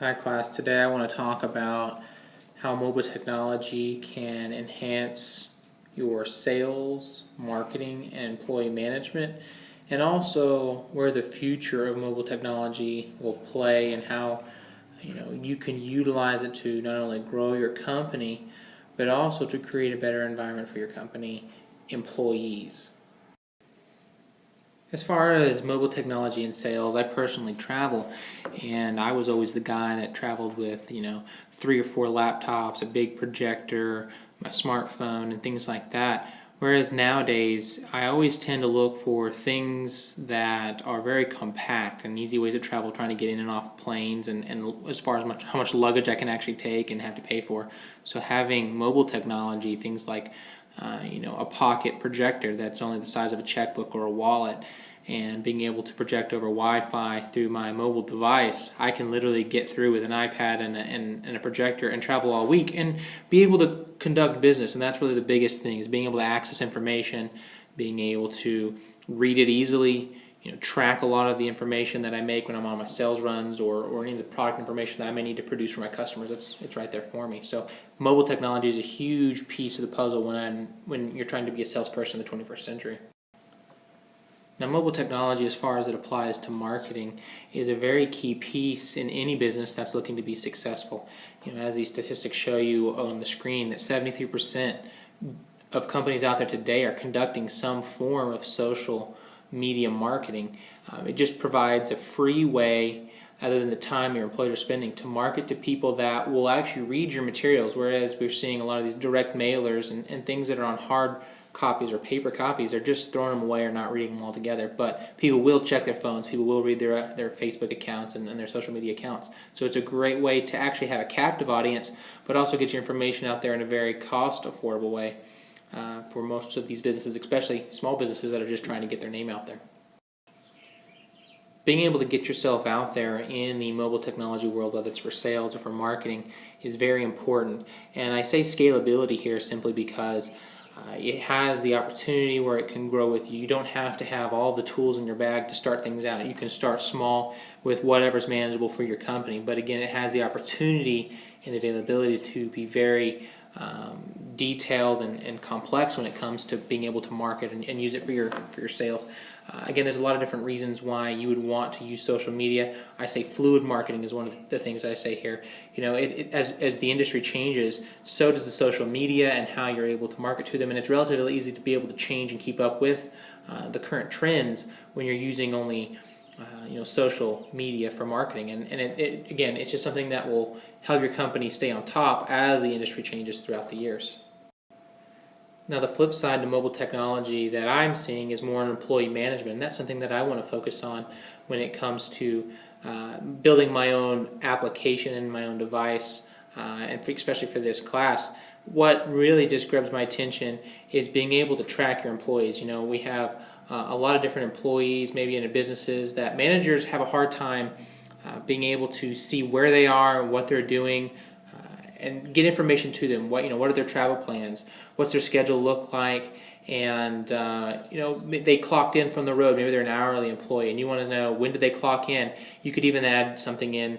Hi class, today I want to talk about how mobile technology can enhance your sales, marketing, and employee management, and also where the future of mobile technology will play and how you can utilize it to not only grow your company, but also to create a better environment for your company employees. As far as mobile technology and sales, I personally travel, and I was always the guy that traveled with, 3 or 4 laptops, a big projector, my smartphone, and things like that. Whereas nowadays, I always tend to look for things that are very compact and easy ways to travel, trying to get in and off planes, and as far as how much luggage I can actually take and have to pay for. So having mobile technology, things like a pocket projector that's only the size of a checkbook or a wallet, and being able to project over Wi-Fi through my mobile device, I can literally get through with an iPad and a projector and travel all week and be able to conduct business. And that's really the biggest thing, is being able to access information, being able to read it easily, track a lot of the information that I make when I'm on my sales runs, or any of the product information that I may need to produce for my customers. It's right there for me. So mobile technology is a huge piece of the puzzle when you're trying to be a salesperson in the 21st century. Now, mobile technology, as far as it applies to marketing, is a very key piece in any business that's looking to be successful. As these statistics show you on the screen, that 73% of companies out there today are conducting some form of social media marketing. It just provides a free way, other than the time your employees are spending, to market to people that will actually read your materials, whereas we're seeing a lot of these direct mailers and things that are on hard copies or paper copies, they're just throwing them away or not reading them altogether. But people will check their phones, people will read their Facebook accounts and their social media accounts. So it's a great way to actually have a captive audience, but also get your information out there in a very cost affordable way for most of these businesses, especially small businesses that are just trying to get their name out there. Being able to get yourself out there in the mobile technology world, whether it's for sales or for marketing, is very important. And I say scalability here simply because it has the opportunity where it can grow with you. You don't have to have all the tools in your bag to start things out. You can start small with whatever's manageable for your company. But again, it has the opportunity and the availability to be very detailed and complex when it comes to being able to market and use it for your sales. Again, there's a lot of different reasons why you would want to use social media. I say fluid marketing is one of the things I say here. As the industry changes, so does the social media and how you're able to market to them. And it's relatively easy to be able to change and keep up with the current trends when you're using only social media for marketing. And again, it's just something that will help your company stay on top as the industry changes throughout the years. Now, the flip side to mobile technology that I'm seeing is more on employee management, and that's something that I want to focus on when it comes to building my own application and my own device, and especially for this class. What really just grabs my attention is being able to track your employees. We have a lot of different employees, maybe in businesses, that managers have a hard time being able to see where they are, what they're doing, and get information to them. What are their travel plans? What's their schedule look like? And they clocked in from the road. Maybe they're an hourly employee, and you want to know, when did they clock in? You could even add something in,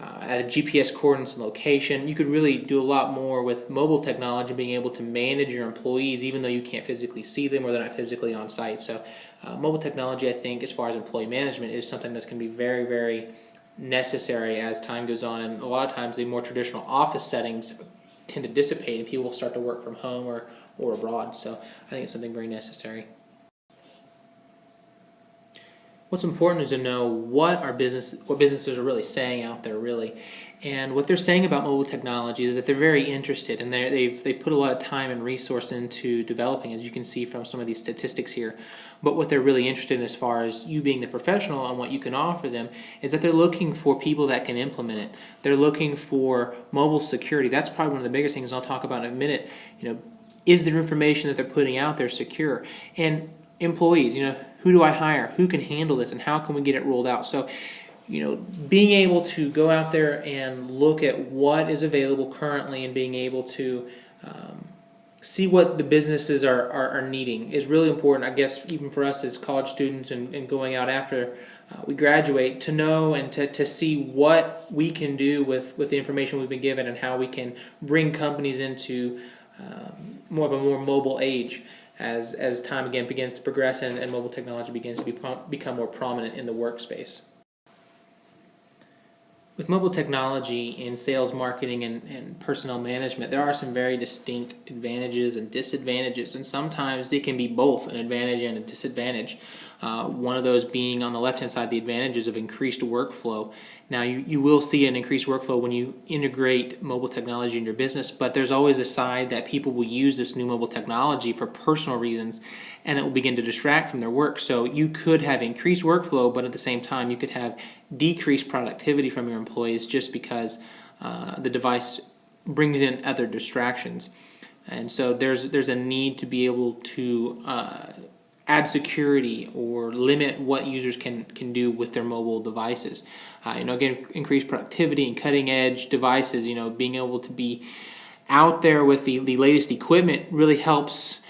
add a GPS coordinates and location. You could really do a lot more with mobile technology, being able to manage your employees, even though you can't physically see them or they're not physically on site. So mobile technology, I think, as far as employee management, is something that's going to be very, very necessary as time goes on. And a lot of times the more traditional office settings tend to dissipate and people will start to work from home or abroad. So I think it's something very necessary. What's important is to know what businesses are really saying out there, really. And what they're saying about mobile technology is that they're very interested, and they've put a lot of time and resource into developing, as you can see from some of these statistics here. But what they're really interested in, as far as you being the professional and what you can offer them, is that they're looking for people that can implement it. They're looking for mobile security. That's probably one of the biggest things I'll talk about in a minute. Is their information that they're putting out there secure? And employees, who do I hire? Who can handle this, and how can we get it rolled out? So, being able to go out there and look at what is available currently and being able to see what the businesses are needing is really important, I guess, even for us as college students and going out after we graduate to know and to see what we can do with the information we've been given and how we can bring companies into more of a more mobile age as time again begins to progress and mobile technology begins to become more prominent in the workspace. With mobile technology in sales, marketing, and personnel management, there are some very distinct advantages and disadvantages, and sometimes it can be both an advantage and a disadvantage. One of those being on the left-hand side, the advantages of increased workflow. Now, you will see an increased workflow when you integrate mobile technology in your business, but there's always a side that people will use this new mobile technology for personal reasons, and it will begin to distract from their work. So you could have increased workflow, but at the same time, you could have decreased productivity from your employees just because the device brings in other distractions. And so there's a need to be able to add security or limit what users can do with their mobile devices. Again, increased productivity and cutting edge devices, being able to be out there with the latest equipment really helps,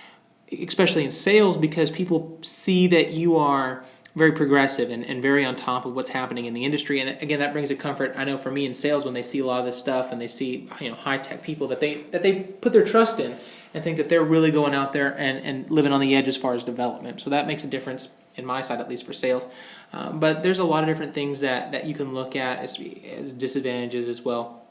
especially in sales, because people see that you are very progressive and very on top of what's happening in the industry. And again, that brings a comfort. I know for me in sales, when they see a lot of this stuff and they see high tech people that they put their trust in and think that they're really going out there and living on the edge as far as development. So that makes a difference in my side, at least for sales. But there's a lot of different things that you can look at as disadvantages as well.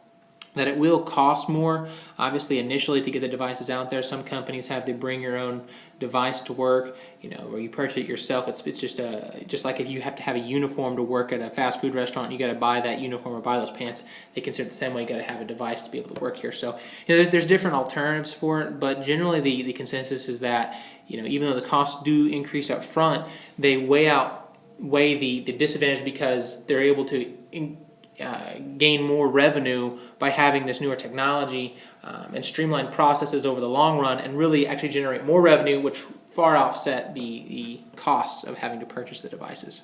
That it will cost more, obviously, initially to get the devices out there. Some companies have the bring your own device to work, where you purchase it yourself. It's just like if you have to have a uniform to work at a fast food restaurant, you got to buy that uniform or buy those pants. They consider it the same way. You got to have a device to be able to work here. So there's different alternatives for it, but generally the consensus is that even though the costs do increase up front, they weigh the disadvantage because they're able to gain more revenue by having this newer technology and streamline processes over the long run, and really actually generate more revenue, which far offset the costs of having to purchase the devices.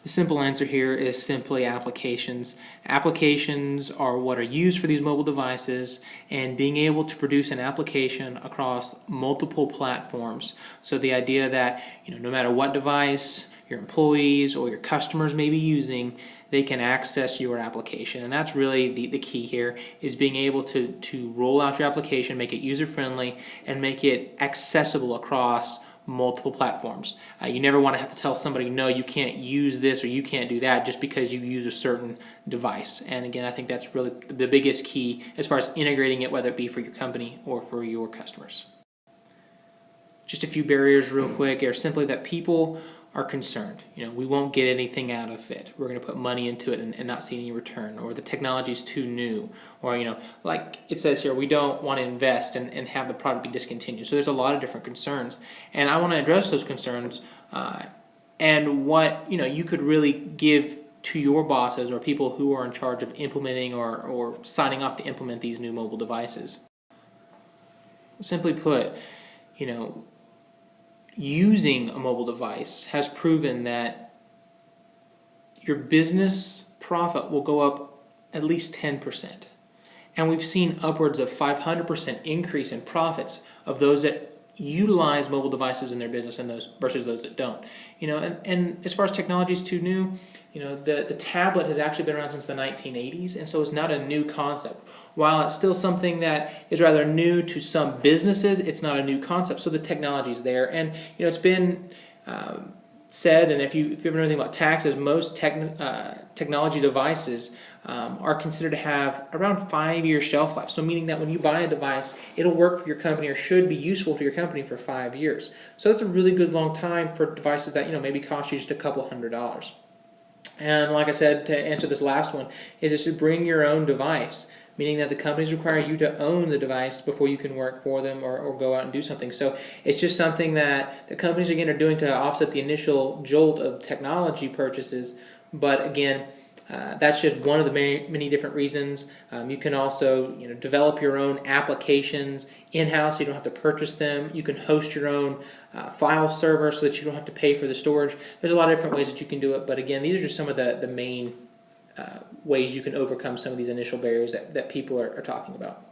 The simple answer here is simply applications. Applications are what are used for these mobile devices, and being able to produce an application across multiple platforms. So the idea that no matter what device your employees or your customers may be using, they can access your application. And that's really the key here, is being able to roll out your application, make it user-friendly, and make it accessible across multiple platforms. You never want to have to tell somebody, no, you can't use this or you can't do that just because you use a certain device. And again, I think that's really the biggest key as far as integrating it, whether it be for your company or for your customers. Just a few barriers real quick are simply that people are concerned. We won't get anything out of it. We're going to put money into it and not see any return, or the technology is too new, or like it says here, we don't want to invest and have the product be discontinued. So there's a lot of different concerns, and I want to address those concerns and what you could really give to your bosses or people who are in charge of implementing or signing off to implement these new mobile devices. Simply put, using a mobile device has proven that your business profit will go up at least 10%. And we've seen upwards of 500% increase in profits of those that utilize mobile devices in their business and those versus those that don't. And as far as technology is too new, the tablet has actually been around since the 1980s, and so it's not a new concept. While it's still something that is rather new to some businesses, it's not a new concept. So the technology is there, and it's been said. And if you ever know anything about taxes, most technology devices are considered to have around 5-year shelf life. So meaning that when you buy a device, it'll work for your company or should be useful to your company for 5 years. So that's a really good long time for devices that maybe cost you just a couple $100. And like I said, to answer this last one, is just to bring your own device, meaning that the companies require you to own the device before you can work for them or go out and do something. So it's just something that the companies, again, are doing to offset the initial jolt of technology purchases. But again, that's just one of the many different reasons. You can also develop your own applications in-house, so you don't have to purchase them. You can host your own file server so that you don't have to pay for the storage. There's a lot of different ways that you can do it. But again, these are just some of the main ways you can overcome some of these initial barriers that people are talking about.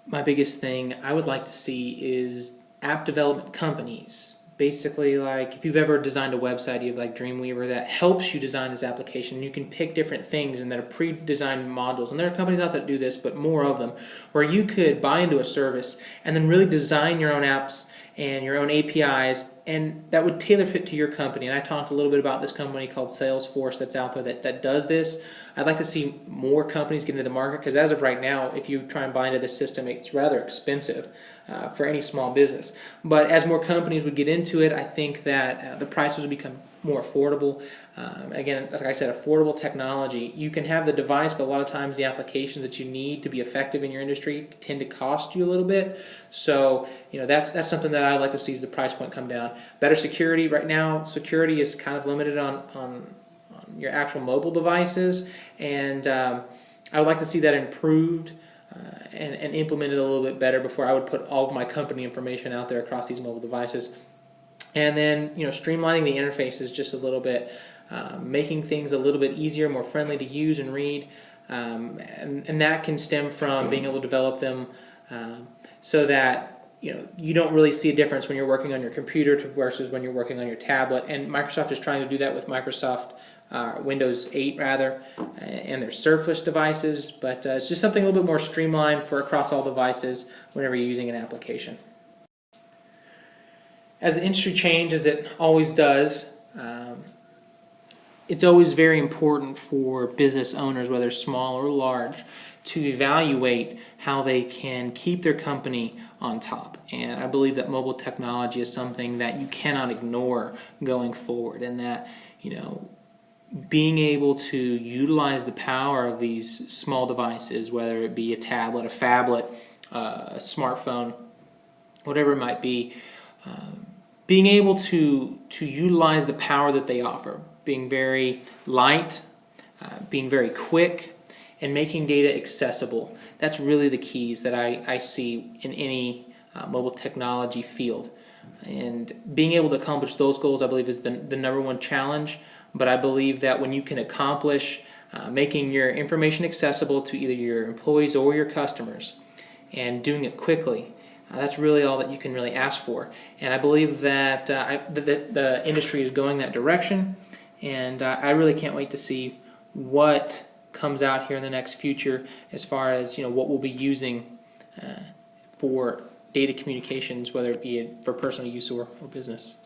My biggest thing I would like to see is app development companies basically like if you've ever designed a website, you have like Dreamweaver that helps you design this application. You can pick different things and that are pre-designed modules. And there are companies out there that do this, but more of them, where you could buy into a service and then really design your own apps and your own APIs, and that would tailor fit to your company. And I talked a little bit about this company called Salesforce that's out there that does this. I'd like to see more companies get into the market, because as of right now, if you try and buy into this system, it's rather expensive for any small business. But as more companies would get into it, I think that the prices would become more affordable. Again, like I said, affordable technology. You can have the device, but a lot of times the applications that you need to be effective in your industry tend to cost you a little bit. So, that's something that I'd like to see, is the price point come down. Better security. Right now, security is kind of limited on your actual mobile devices, and I would like to see that improved and implemented a little bit better before I would put all of my company information out there across these mobile devices. And then, streamlining the interfaces just a little bit, making things a little bit easier, more friendly to use and read, and that can stem from being able to develop them so that you don't really see a difference when you're working on your computer versus when you're working on your tablet. And Microsoft is trying to do that with Microsoft Windows 8 rather, and their Surface devices, but it's just something a little bit more streamlined for across all devices whenever you're using an application. As the industry changes, it always does, it's always very important for business owners, whether small or large, to evaluate how they can keep their company on top. And I believe that mobile technology is something that you cannot ignore going forward, and that, being able to utilize the power of these small devices, whether it be a tablet, a phablet, a smartphone, whatever it might be, being able to utilize the power that they offer, being very light, being very quick, and making data accessible. That's really the keys that I see in any mobile technology field. And being able to accomplish those goals, I believe, is the number one challenge. But I believe that when you can accomplish making your information accessible to either your employees or your customers, and doing it quickly, that's really all that you can really ask for. And I believe that the industry is going that direction, and I really can't wait to see what comes out here in the next future as far as what we'll be using for data communications, whether it be for personal use or business.